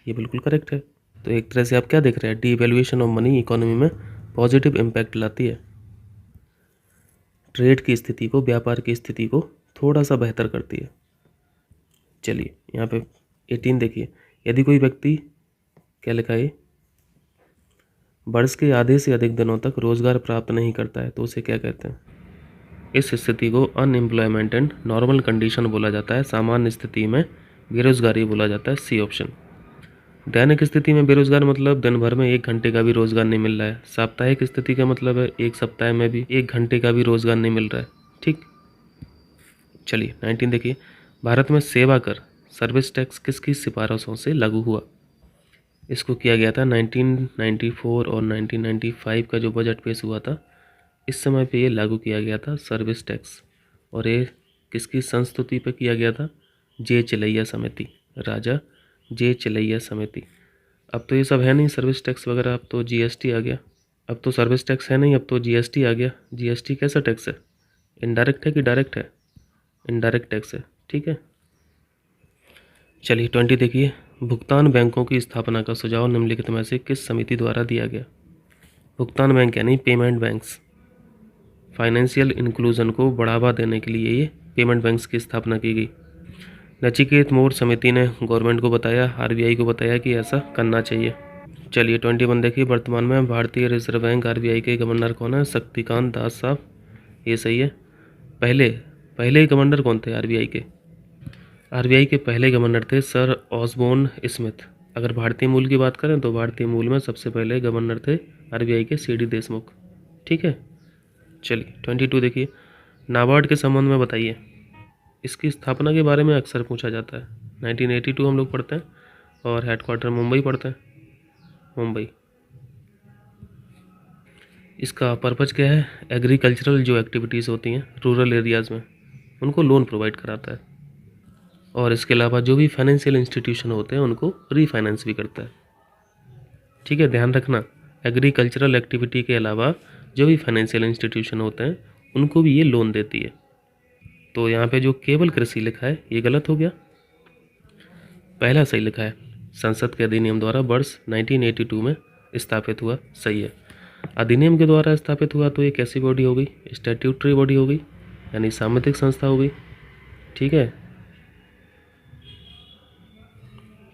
ये बिल्कुल करेक्ट है। तो एक तरह से आप क्या देख रहे हैं, डिवैल्यूएशन ऑफ मनी इकोनॉमी में पॉजिटिव इम्पैक्ट लाती है। ट्रेड की स्थिति को, व्यापार की स्थिति को थोड़ा सा बेहतर करती है। चलिए यहाँ पे 18 देखिए। यदि कोई व्यक्ति, क्या लिखा है, वर्ष के आधे से अधिक दिनों तक रोजगार प्राप्त नहीं करता है तो उसे क्या कहते हैं। इस स्थिति को अनएम्प्लॉयमेंट एंड नॉर्मल कंडीशन बोला जाता है। सामान्य स्थिति में बेरोजगारी बोला जाता है, सी ऑप्शन। दैनिक स्थिति में बेरोजगार मतलब दिन भर में 1 घंटे का भी रोजगार नहीं मिल रहा है। साप्ताहिक स्थिति का मतलब है 1 सप्ताह में भी 1 घंटे का भी रोजगार नहीं मिल रहा है। ठीक, चलिए 19 देखिए। भारत में सेवा कर, सर्विस टैक्स किसकी सिफारिशों से लागू हुआ। इसको किया गया था 1994 और 1995 का जो बजट पेश हुआ था, इस समय पे ये लागू किया गया था सर्विस टैक्स। और ये किसकी संस्तुति पे किया गया था, जे चिलैया समिति, राजा जे चिलैया समिति। अब तो ये सब है नहीं सर्विस टैक्स वगैरह, अब तो जीएसटी आ गया। अब तो सर्विस टैक्स है नहीं, अब तो जीएसटी आ गया। जीएसटी कैसा टैक्स है, इनडायरेक्ट है कि डायरेक्ट है, इनडायरेक्ट टैक्स है। ठीक है, चलिए 20 देखिए। भुगतान बैंकों की स्थापना का सुझाव निम्नलिखित में से किस समिति द्वारा दिया गया। भुगतान बैंक यानी पेमेंट बैंक्स। फाइनेंशियल इंक्लूजन को बढ़ावा देने के लिए ये पेमेंट बैंक्स की स्थापना की गई। नचिकेत मोर समिति ने गवर्नमेंट को बताया, आरबीआई को बताया कि ऐसा करना चाहिए। चलिए 21 देखिए। वर्तमान में भारतीय रिजर्व बैंक आरबीआई के गवर्नर कौन है, शक्तिकांत दास साहब, ये सही है। पहले पहले गवर्नर कौन थे आरबीआई के, आरबीआई के पहले गवर्नर थे सर ऑसबोर्न स्मिथ। अगर भारतीय मूल की बात करें तो भारतीय मूल में सबसे पहले गवर्नर थे आरबीआई के सीडी देशमुख। ठीक है, चलिए 22 देखिए। नाबार्ड के संबंध में बताइए। इसकी स्थापना के बारे में अक्सर पूछा जाता है। 1982 हम लोग पढ़ते हैं और हेडक्वार्टर मुंबई पढ़ते हैं, मुंबई। इसका पर्पज़ क्या है, एग्रीकल्चरल जो एक्टिविटीज़ होती हैं रूरल एरियाज़ में उनको लोन प्रोवाइड कराता है, और इसके अलावा जो भी फाइनेंशियल इंस्टीट्यूशन होते हैं उनको रीफाइनेंस भी करता है। ठीक है, ध्यान रखना, एग्रीकल्चरल एक्टिविटी के अलावा जो भी फाइनेंशियल इंस्टीट्यूशन होते हैं उनको भी ये लोन देती है। तो यहाँ पे जो केवल कृषि लिखा है ये गलत हो गया, पहला सही लिखा है। संसद के अधिनियम द्वारा वर्ष 1982 में स्थापित हुआ, सही है। अधिनियम के द्वारा स्थापित हुआ तो ये कैसी बॉडी हो गई, स्टैट्यूटरी बॉडी हो गई, यानी सामुदायिक संस्था हो गई। ठीक है,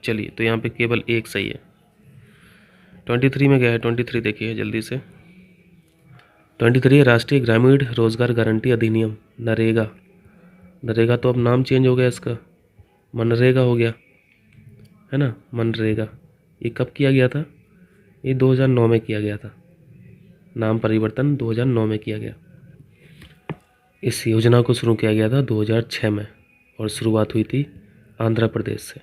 चलिए तो यहाँ पे केवल एक सही है। 23 में क्या है, 23 देखिए जल्दी से। 23 राष्ट्रीय ग्रामीण रोजगार गारंटी अधिनियम नरेगा। नरेगा तो अब नाम चेंज हो गया इसका, मनरेगा हो गया, है ना, मनरेगा। ये कब किया गया था? ये 2009 में किया गया था, नाम परिवर्तन 2009 में किया गया। इस योजना को शुरू किया गया था 2006 में और शुरुआत हुई थी आंध्र प्रदेश से।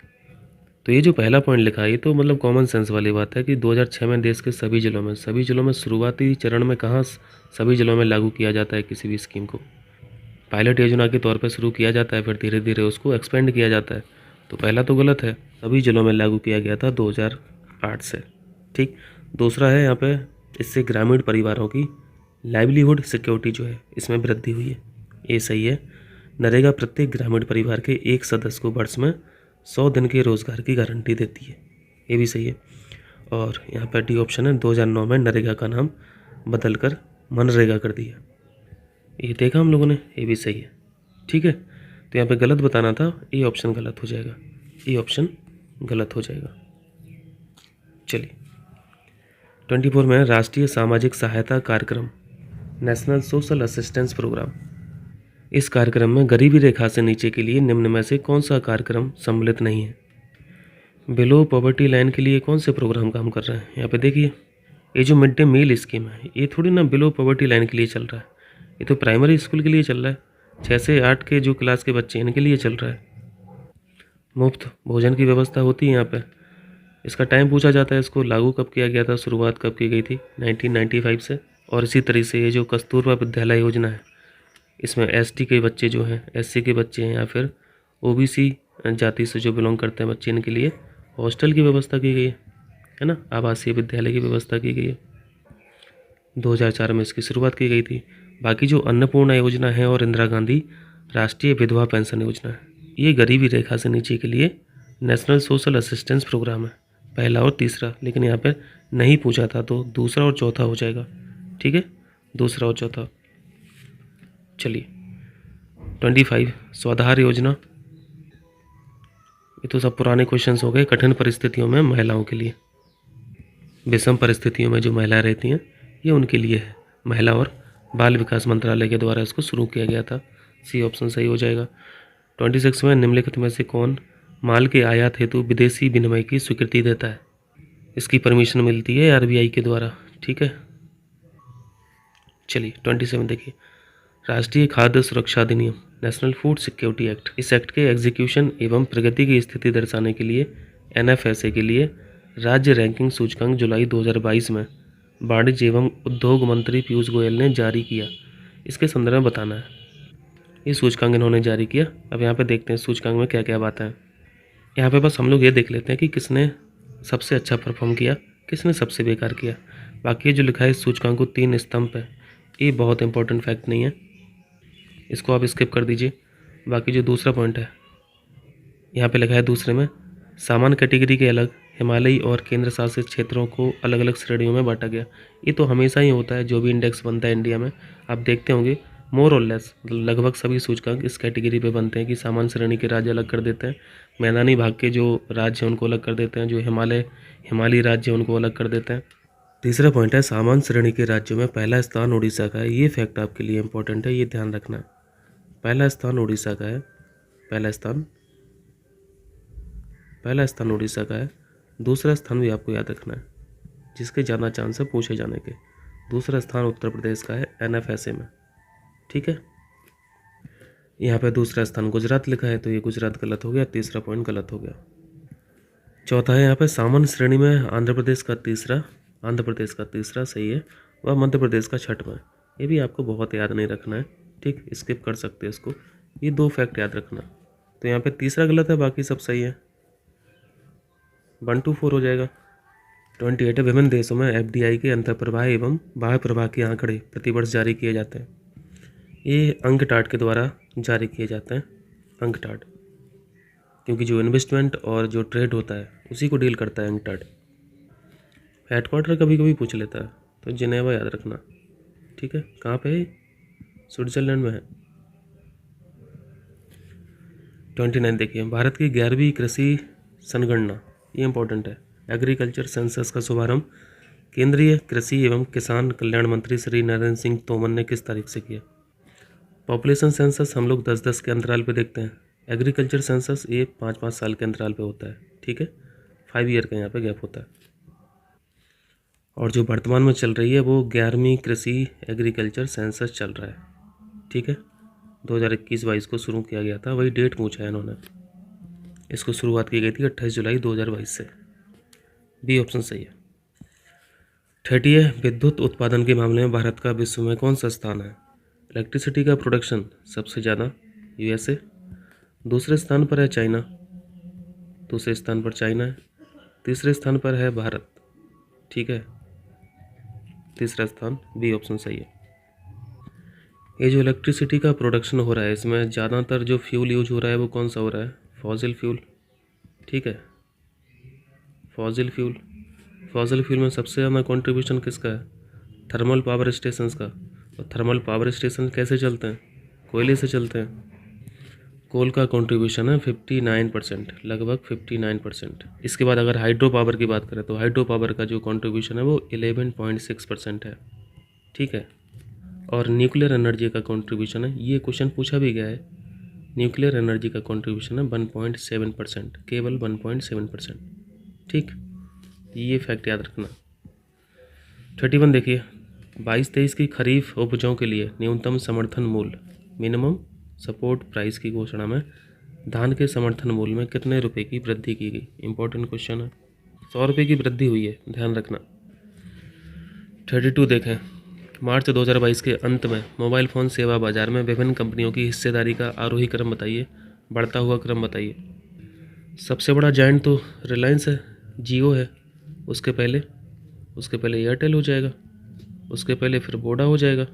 तो ये जो पहला पॉइंट लिखा है ये तो मतलब कॉमन सेंस वाली बात है कि 2006 में देश के सभी जिलों में शुरुआती चरण में कहाँ सभी जिलों में लागू किया जाता है किसी भी स्कीम को। पायलट योजना के तौर पर शुरू किया जाता है, फिर धीरे धीरे उसको एक्सपेंड किया जाता है। तो पहला तो गलत है, सभी जिलों में लागू किया गया था 2008 से। ठीक। दूसरा है यहाँ पे, इससे ग्रामीण परिवारों की लाइवलीहुड सिक्योरिटी जो है इसमें वृद्धि हुई है, ये सही है। नरेगा प्रत्येक ग्रामीण परिवार के एक सदस्य को वर्ष में 100 दिन के रोजगार की गारंटी देती है, ये भी सही है। और यहाँ पर डी ऑप्शन है, 2009 में नरेगा का नाम बदलकर मनरेगा कर दिया, ये देखा हम लोगों ने, ये भी सही है। ठीक है, तो यहाँ पे गलत बताना था, ये ऑप्शन गलत हो जाएगा, ये ऑप्शन गलत हो जाएगा। चलिए 24 में राष्ट्रीय सामाजिक सहायता कार्यक्रम नेशनल सोशल असिस्टेंस प्रोग्राम। इस कार्यक्रम में गरीबी रेखा से नीचे के लिए निम्न में से कौन सा कार्यक्रम सम्मिलित नहीं है? बिलो पॉवर्टी लाइन के लिए कौन से प्रोग्राम काम कर रहे हैं? यहाँ पे देखिए, ये जो मिड डे मील स्कीम है ये थोड़ी ना बिलो पॉवर्टी लाइन के लिए चल रहा है, ये तो प्राइमरी स्कूल के लिए चल रहा है, 6 से 8 के जो क्लास के बच्चे हैं इनके लिए चल रहा है। मुफ्त भोजन की व्यवस्था होती है यहाँ पे। इसका टाइम पूछा जाता है, इसको लागू कब किया गया था, शुरुआत कब की गई थी? 1995 से। और इसी तरीके से ये जो कस्तूरबा विद्यालय योजना है इसमें एसटी के बच्चे जो हैं, एससी के बच्चे हैं या फिर ओबीसी जाति से जो बिलोंग करते हैं बच्चे, इनके लिए हॉस्टल की व्यवस्था की गई है ना, आवासीय विद्यालय की व्यवस्था की गई है। 2004 में इसकी शुरुआत की गई थी। बाकी जो अन्नपूर्णा योजना है और इंदिरा गांधी राष्ट्रीय विधवा पेंशन योजना है, ये गरीबी रेखा से नीचे के लिए नेशनल सोशल असिस्टेंस प्रोग्राम है, पहला और तीसरा। लेकिन यहाँ पर नहीं पूछा था तो दूसरा और चौथा हो जाएगा। ठीक है, दूसरा और चौथा। चलिए 25 स्वाधार योजना, ये तो सब पुराने क्वेश्चंस हो गए। कठिन परिस्थितियों में महिलाओं के लिए, विषम परिस्थितियों में जो महिलाएं रहती हैं ये उनके लिए है। महिला और बाल विकास मंत्रालय के द्वारा इसको शुरू किया गया था, सी ऑप्शन सही हो जाएगा। 26 में निम्नलिखित में से कौन माल के आयात हेतु विदेशी विनिमय की स्वीकृति देता है? इसकी परमिशन मिलती है आरबीआई के द्वारा। ठीक है, चलिए 27 देखिए, राष्ट्रीय खाद्य सुरक्षा अधिनियम नेशनल फूड सिक्योरिटी एक्ट। इस एक्ट के एग्जीक्यूशन एवं प्रगति की स्थिति दर्शाने के लिए एनएफएसए के लिए राज्य रैंकिंग सूचकांक जुलाई 2022 में वाणिज्य एवं उद्योग मंत्री पीयूष गोयल ने जारी किया। इसके संदर्भ में बताना है, ये सूचकांक इन्होंने जारी किया। अब यहाँ पे देखते हैं सूचकांक में क्या क्या बातें हैं। यहाँ पे बस हम लोग ये देख लेते हैं कि किसने सबसे अच्छा परफॉर्म किया, किसने सबसे बेकार किया। बाकी ये जो लिखा है इस सूचकांक को 3 स्तंभ है, ये बहुत इंपॉर्टेंट फैक्ट नहीं है, इसको आप स्किप कर दीजिए। बाकी जो दूसरा पॉइंट है यहाँ पे लिखा है, दूसरे में सामान्य कैटेगरी के अलग, हिमालयी और केंद्र शासित क्षेत्रों को अलग अलग श्रेणियों में बांटा गया। ये तो हमेशा ही होता है, जो भी इंडेक्स बनता है इंडिया में आप देखते होंगे, मोर और लेस लगभग सभी सूचकांक इस कैटेगरी पे बनते हैं कि सामान्य श्रेणी के राज्य अलग कर देते हैं, मैदानी भाग के जो राज्य हैं उनको अलग कर देते हैं, जो हिमालयी राज्य हैं उनको अलग कर देते हैं। तीसरा पॉइंट है, सामान्य श्रेणी के राज्यों में पहला स्थान उड़ीसा का है। ये फैक्ट आपके लिए इंपॉर्टेंट है, ये ध्यान रखना है। पहला स्थान उड़ीसा का है, पहला स्थान उड़ीसा का है। दूसरा स्थान भी आपको याद रखना है, जिसके ज़्यादा चांस है पूछे जाने के। दूसरा स्थान उत्तर प्रदेश का है एनएफएसए में। ठीक है, यहाँ पे दूसरा स्थान गुजरात लिखा है तो ये गुजरात गलत हो गया, तीसरा पॉइंट गलत हो गया। चौथा है यहाँ पे सामान्य श्रेणी में आंध्र प्रदेश का तीसरा सही है, वह मध्य प्रदेश का छठवां। ये भी आपको बहुत याद नहीं रखना है, ठीक, स्किप कर सकते हैं इसको। ये 2 फैक्ट याद रखना। तो यहाँ पे तीसरा गलत है, बाकी सब सही है, 1 to 4 हो जाएगा। 28 विभिन्न देशों में एफडीआई के अंतर्प्रवाह एवं बाह्य प्रवाह के आंकड़े प्रतिवर्ष जारी किए जाते हैं। ये अंकटाड के द्वारा जारी किए जाते हैं, अंकटाड, क्योंकि जो इन्वेस्टमेंट और जो ट्रेड होता है उसी को डील करता है अंकटाड। हेडक्वार्टर कभी कभी पूछ लेता है, तो जिनेवा याद रखना। ठीक है, कहाँ पे है? स्विट्जरलैंड में है। 29 देखिए, भारत की 11वीं कृषि संगणना, ये इंपॉर्टेंट है। एग्रीकल्चर सेंसस का शुभारंभ केंद्रीय कृषि एवं किसान कल्याण मंत्री श्री नरेंद्र सिंह तोमर ने किस तारीख से किया? पॉपुलेशन सेंसस हम लोग 10-10 के अंतराल पे देखते हैं। एग्रीकल्चर सेंसस ये 5-5 साल के अंतराल पे होता है, ठीक है, 5 ईयर का यहाँ पे गैप होता है। और जो वर्तमान में चल रही है वो 11वीं कृषि एग्रीकल्चर सेंसस चल रहा है, ठीक है, 2021-22 को शुरू किया गया था, वही डेट पूछा है इन्होंने। इसको शुरुआत की गई थी 28 जुलाई 2022 से। बी ऑप्शन सही है। 30 है, विद्युत उत्पादन के मामले में भारत का विश्व में कौन सा स्थान है? इलेक्ट्रिसिटी का प्रोडक्शन सबसे ज़्यादा यूएसए, दूसरे स्थान पर है चाइना, दूसरे स्थान पर चाइना है, तीसरे स्थान पर है भारत, ठीक है, तीसरा स्थान, बी ऑप्शन सही है। ये जो इलेक्ट्रिसिटी का प्रोडक्शन हो रहा है इसमें ज़्यादातर जो फ्यूल यूज हो रहा है वो कौन सा हो रहा है? फॉसिल फ्यूल, ठीक है, फॉसिल फ्यूल। फॉसिल फ्यूल में सबसे ज़्यादा कंट्रीब्यूशन किसका है? थर्मल पावर स्टेशन का। और थर्मल पावर स्टेशन कैसे चलते हैं? कोयले से चलते हैं। कोल का कंट्रीब्यूशन है 59%, लगभग 59%। इसके बाद अगर हाइड्रो पावर की बात करें तो हाइड्रो पावर का जो कंट्रीब्यूशन है वो 11.6% है, ठीक है। और न्यूक्लियर एनर्जी का कंट्रीब्यूशन है, ये क्वेश्चन पूछा भी गया है, न्यूक्लियर एनर्जी का कंट्रीब्यूशन है 1.7%, केवल 1.7%, ठीक, ये फैक्ट याद रखना। 31 देखिए, 22-23 की खरीफ उपजों के लिए न्यूनतम समर्थन मूल्य मिनिमम सपोर्ट प्राइस की घोषणा में धान के समर्थन मूल्य में कितने रुपए की वृद्धि की गई? इंपॉर्टेंट क्वेश्चन है। 100 रुपये की वृद्धि हुई है, ध्यान रखना। 32 देखें, मार्च 2022 के अंत में मोबाइल फ़ोन सेवा बाजार में विभिन्न कंपनियों की हिस्सेदारी का आरोही क्रम बताइए, बढ़ता हुआ क्रम बताइए। सबसे बड़ा जायंट तो रिलायंस है, जियो है, उसके पहले एयरटेल हो जाएगा, उसके पहले फिर वोडा हो जाएगा, है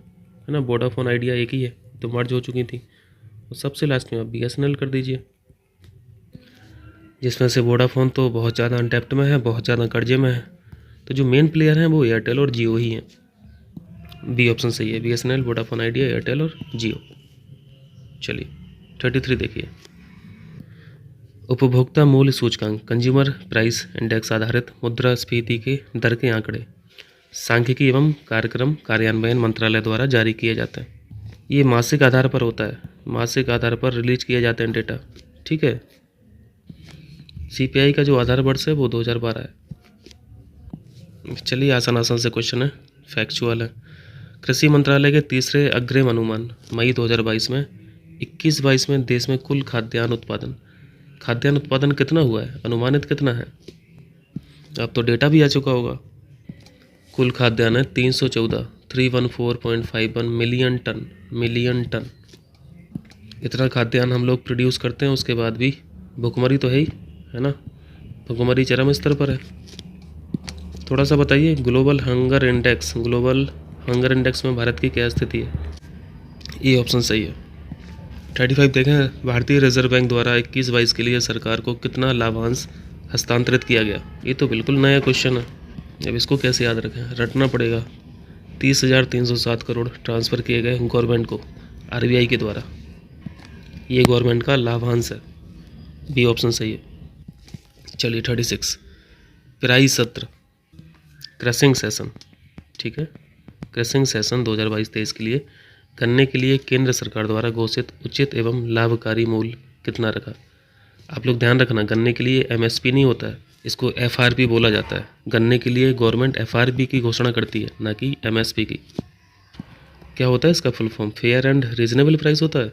ना, वोडाफोन आइडिया एक ही है, तो मर्ज हो चुकी थी। और सबसे लास्ट में आप बीएसएनएल कर दीजिए, जिसमें से वोडाफोन तो बहुत ज़्यादा अनटैप्ड में है, बहुत ज़्यादा कर्जे में है, तो जो मेन प्लेयर हैं वो एयरटेल और जियो ही हैं। बी ऑप्शन सही है, बीएसएनएल, वोडाफोन आइडिया, एयरटेल और जियो। चलिए 33 देखिए, उपभोक्ता मूल्य सूचकांक कंज्यूमर प्राइस इंडेक्स आधारित मुद्रास्फीति के दर के आंकड़े सांख्यिकी एवं कार्यक्रम कार्यान्वयन मंत्रालय द्वारा जारी किए जाते हैं। ये मासिक आधार पर होता है, मासिक आधार पर रिलीज किए जाते हैं डेटा, ठीक है। सीपीआई का जो आधार वर्ष है वो 2012 है। चलिए आसान से क्वेश्चन है, फैक्चुअल है। कृषि मंत्रालय के तीसरे अग्रिम अनुमान मई 2022 में 21-22 में देश में कुल खाद्यान्न उत्पादन कितना हुआ है, अनुमानित कितना है? अब तो डेटा भी आ चुका होगा। कुल खाद्यान्न है 314.51 मिलियन टन। इतना खाद्यान्न हम लोग प्रोड्यूस करते हैं, उसके बाद भी भुखमरी तो है ही, है ना, भुखमरी चरम स्तर पर है। थोड़ा सा बताइए, ग्लोबल हंगर इंडेक्स में भारत की क्या स्थिति है? ये ऑप्शन सही है। 35 देखें, भारतीय रिजर्व बैंक द्वारा 21-22 के लिए सरकार को कितना लाभांश हस्तांतरित किया गया? ये तो बिल्कुल नया क्वेश्चन है, अब इसको कैसे याद रखें, रटना पड़ेगा। 30,307 करोड़ ट्रांसफ़र किए गए गवर्नमेंट को आरबीआई के द्वारा, ये गवर्नमेंट का लाभांश है, बी ऑप्शन सही है। चलिए 36, पिराई सत्र क्रशिंग सेशन, ठीक है, क्रशिंग सेशन 2022-23 के लिए गन्ने के लिए केंद्र सरकार द्वारा घोषित उचित एवं लाभकारी मूल्य कितना रखा? आप लोग ध्यान रखना, गन्ने के लिए एमएसपी नहीं होता है, इसको एफआरपी बोला जाता है। गन्ने के लिए गवर्नमेंट एफआरपी की घोषणा करती है, ना कि एमएसपी की। क्या होता है इसका full form? Fair and reasonable price होता है।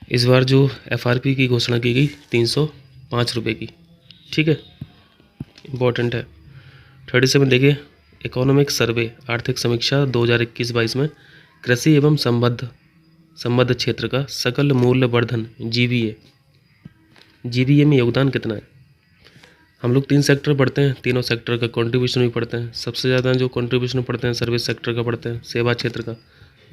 इस बार जो एफआरपी की घोषणा की गई 305 रुपये की, ठीक है, इम्पोर्टेंट है। 37 देखिए, इकोनॉमिक सर्वे आर्थिक समीक्षा 2021-22 में कृषि एवं संबद्ध क्षेत्र का सकल मूल्य वर्धन जीवीए में योगदान कितना है? हम लोग 3 सेक्टर पढ़ते हैं, तीनों सेक्टर का कंट्रीब्यूशन भी पढ़ते हैं। सबसे ज़्यादा जो कंट्रीब्यूशन पढ़ते हैं सर्विस सेक्टर का पढ़ते हैं, सेवा क्षेत्र का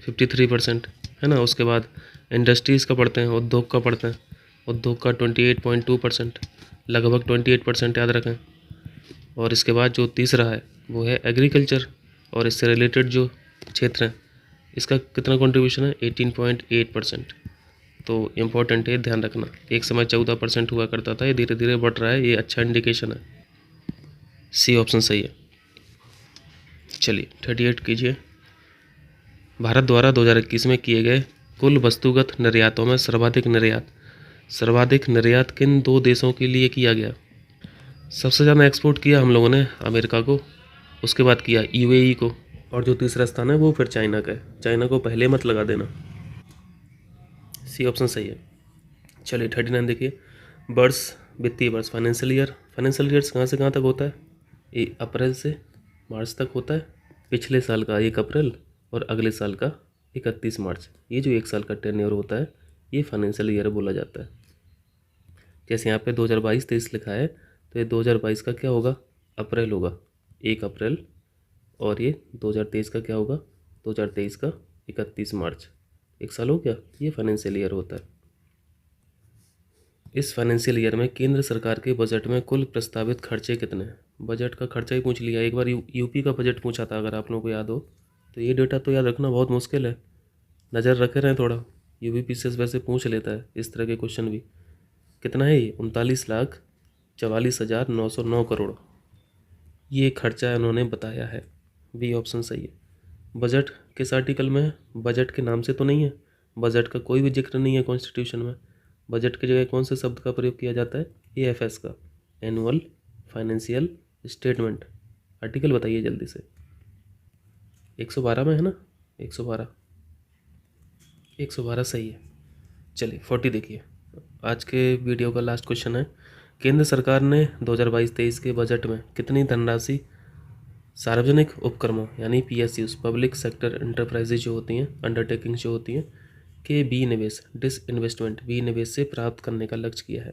53%, है ना। उसके बाद इंडस्ट्रीज़ का पढ़ते हैं, उद्योग का पढ़ते हैं, उद्योग का 28.2%, लगभग 28% याद रखें। और इसके बाद जो तीसरा है वो है एग्रीकल्चर, और इससे रिलेटेड जो क्षेत्र हैं इसका कितना कंट्रीब्यूशन है? 18.8%। तो इम्पोर्टेंट है, ध्यान रखना। एक समय 14% हुआ करता था, ये धीरे धीरे बढ़ रहा है, ये अच्छा इंडिकेशन है। सी ऑप्शन सही है। चलिए 38 कीजिए। भारत द्वारा 2021 में किए गए कुल वस्तुगत निर्यातों में सर्वाधिक निर्यात किन दो देशों के लिए किया गया? सबसे ज़्यादा एक्सपोर्ट किया हम लोगों ने अमेरिका को, उसके बाद किया यूएई को, और जो तीसरा स्थान है वो फिर चाइना का है। चाइना को पहले मत लगा देना, सी ऑप्शन सही है। चलिए 39 देखिए। वर्ष, वित्तीय वर्ष, फाइनेंशियल ईयर कहाँ से कहाँ तक होता है? ये अप्रैल से मार्च तक होता है। पिछले साल का 1 अप्रैल और अगले साल का 31 मार्च, ये जो 1 साल का टेन्योर होता है ये फाइनेंशियल ईयर बोला जाता है। जैसे यहाँ पे 2022-23 लिखा है तो ये 2022 का क्या होगा? अप्रैल होगा, 1 अप्रैल, और ये 2023 का क्या होगा? 2023 का 31 मार्च। 1 साल हो गया, ये फाइनेंशियल ईयर होता है। इस फाइनेंशियल ईयर में केंद्र सरकार के बजट में कुल प्रस्तावित खर्चे कितने हैं? बजट का खर्चा ही पूछ लिया। एक बार यूपी का बजट पूछा था, अगर आप लोगों को याद हो तो ये डेटा तो याद रखना बहुत मुश्किल है, नज़र रखे रहें थोड़ा। यूपीपीसीएस वैसे पूछ लेता है इस तरह के क्वेश्चन भी। कितना है ये? 39,44,909 करोड़ ये खर्चा इन्होंने बताया है। बी ऑप्शन सही है। बजट किस आर्टिकल में है? बजट के नाम से तो नहीं है, बजट का कोई भी जिक्र नहीं है कॉन्स्टिट्यूशन में। बजट की जगह कौन से शब्द का प्रयोग किया जाता है? एएफएस का, एनुअल फाइनेंशियल स्टेटमेंट। आर्टिकल बताइए जल्दी से। 112 में है ना? 112 सही है। चलिए 40 देखिए। आज के वीडियो का लास्ट क्वेश्चन है। केंद्र सरकार ने 2022-23 के बजट में कितनी धनराशि सार्वजनिक उपक्रमों यानी पीएसयूज, पब्लिक सेक्टर एंटरप्राइजेज जो होती हैं, अंडरटेकिंग जो होती हैं, के विनिवेश, डिसइन्वेस्टमेंट, विनिवेश से प्राप्त करने का लक्ष्य किया है?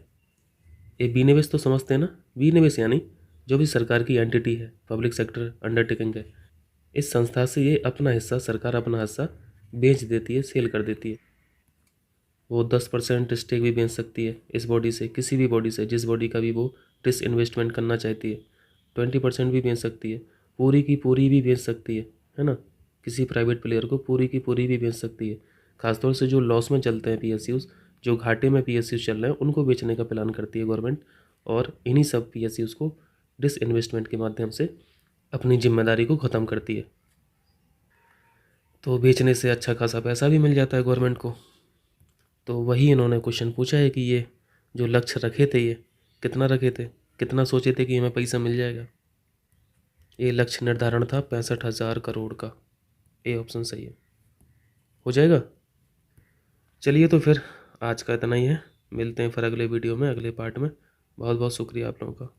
ये विनिवेश तो समझते हैं ना? विनिवेश यानी जो भी सरकार की एंटिटी है, पब्लिक सेक्टर अंडरटेकिंग है, इस संस्था से ये अपना हिस्सा, सरकार अपना हिस्सा बेच देती है, सेल कर देती है। वो 10% स्टेक भी बेच सकती है इस बॉडी से, किसी भी बॉडी से, जिस बॉडी का भी वो डिसइन्वेस्टमेंट करना चाहती है। 20% भी बेच सकती है, पूरी की पूरी भी बेच सकती है ना? किसी प्राइवेट प्लेयर को पूरी की पूरी भी बेच सकती है। खासतौर से जो लॉस में चलते हैं पीएसयूज, जो घाटे में पीएसयूज चल रहे हैं, उनको बेचने का प्लान करती है गवर्नमेंट, और इन्हीं सब पीएसयूज को डिसइन्वेस्टमेंट के माध्यम से अपनी जिम्मेदारी को ख़त्म करती है। तो बेचने से अच्छा खासा पैसा भी मिल जाता है गवर्नमेंट को। तो वही इन्होंने क्वेश्चन पूछा है कि ये जो लक्ष्य रखे थे, ये कितना रखे थे, कितना सोचे थे कि हमें पैसा मिल जाएगा? ये लक्ष्य निर्धारण था 65,000 करोड़ का। ए ऑप्शन सही है। हो जाएगा। चलिए तो फिर आज का इतना ही है, मिलते हैं फिर अगले वीडियो में, अगले पार्ट में। बहुत बहुत शुक्रिया आप लोगों का।